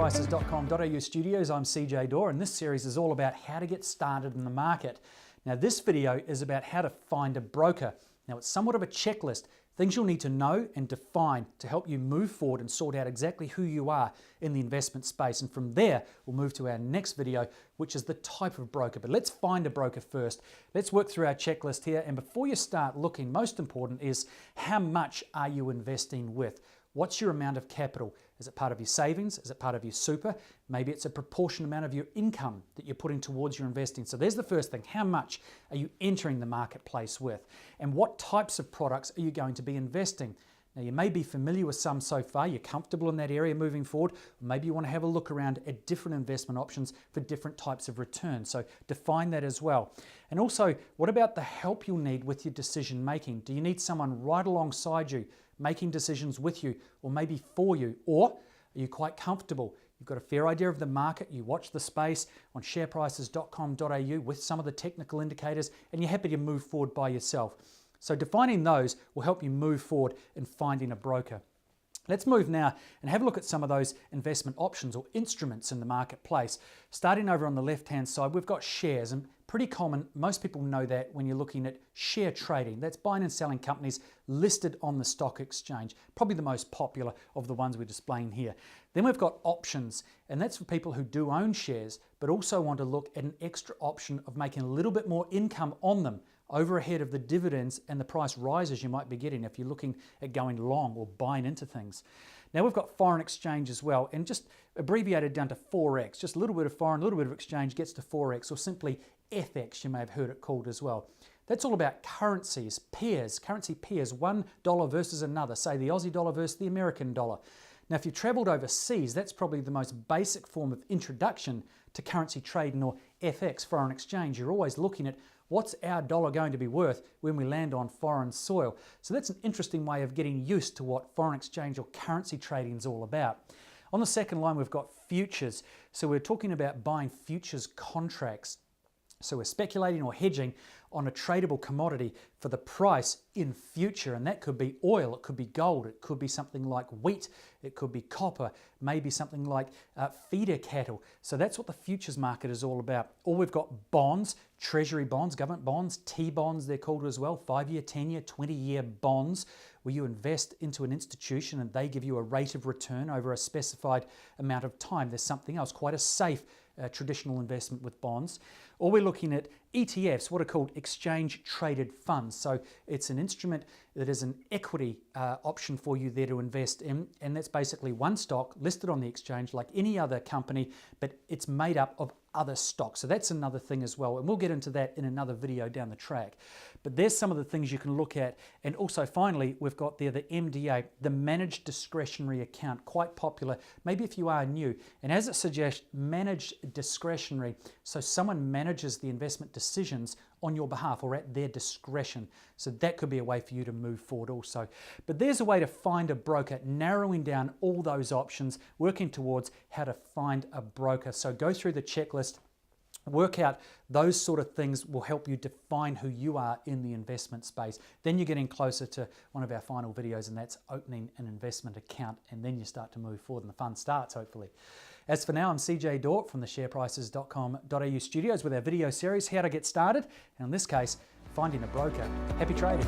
SharePrices.com.au studios, I'm CJ Dore, and this series is all about how to get started in the market. Now this video is about how to find a broker. Now it's somewhat of a checklist, things you'll need to know and define to help you move forward and sort out exactly who you are in the investment space. And from there, we'll move to our next video, which is the type of broker. But let's find a broker first. Let's work through our checklist here. And before you start looking, most important is how much are you investing with? What's your amount of capital? Is it part of your savings? Is it part of your super? Maybe it's a proportionate amount of your income that you're putting towards your investing. So there's the first thing. How much are you entering the marketplace with? And what types of products are you going to be investing? Now you may be familiar with some so far, you're comfortable in that area moving forward, or maybe you want to have a look around at different investment options for different types of returns. So define that as well. And also, what about the help you'll need with your decision making? Do you need someone right alongside you, making decisions with you, or maybe for you? Or are you quite comfortable? You've got a fair idea of the market, you watch the space on SharePrices.com.au with some of the technical indicators, and you're happy to move forward by yourself. So defining those will help you move forward in finding a broker. Let's move now and have a look at some of those investment options or instruments in the marketplace. Starting over on the left-hand side, we've got shares, and pretty common, most people know that when you're looking at share trading. That's buying and selling companies listed on the stock exchange, probably the most popular of the ones we're displaying here. Then we've got options, and that's for people who do own shares, but also want to look at an extra option of making a little bit more income on them over ahead of the dividends and the price rises you might be getting if you're looking at going long or buying into things. Now we've got foreign exchange as well, and just abbreviated down to 4X. Just a little bit of foreign, a little bit of exchange gets to 4X, or simply FX, you may have heard it called as well. That's all about currencies, pairs, currency pairs, $1 versus another, say the Aussie dollar versus the American dollar. Now if you've travelled overseas, that's probably the most basic form of introduction to currency trading or FX, foreign exchange. You're always looking at what's our dollar going to be worth when we land on foreign soil. So that's an interesting way of getting used to what foreign exchange or currency trading is all about. On the second line, we've got futures. So we're talking about buying futures contracts. So we're speculating or hedging on a tradable commodity for the price in future, and that could be oil, it could be gold, it could be something like wheat, it could be copper, maybe something like feeder cattle. So that's what the futures market is all about. Or we've got bonds, treasury bonds, government bonds, T-bonds they're called as well, 5-year, 10-year, 20-year bonds, where you invest into an institution and they give you a rate of return over a specified amount of time. There's something else, quite a safe traditional investment with bonds. Or we're looking at ETFs, what are called exchange traded funds. So it's an instrument that is an equity option for you there to invest in, and that's basically one stock listed on the exchange like any other company, but it's made up of other stocks. So that's another thing as well, and we'll get into that in another video down the track. But there's some of the things you can look at. And also finally, we've got there the MDA, the Managed Discretionary Account, quite popular, maybe if you are new. And as it suggests, managed discretionary, so someone manages the investment decisions on your behalf or at their discretion. So that could be a way for you to move forward also. But there's a way to find a broker, narrowing down all those options, working towards how to find a broker. So go through the checklist, work out those sort of things will help you define who you are in the investment space. Then you're getting closer to one of our final videos, and that's opening an investment account, and then you start to move forward and the fun starts hopefully. As for now, I'm CJ Dore from the SharePrices.com.au studios with our video series, How to Get Started, and in this case, finding a broker. Happy trading.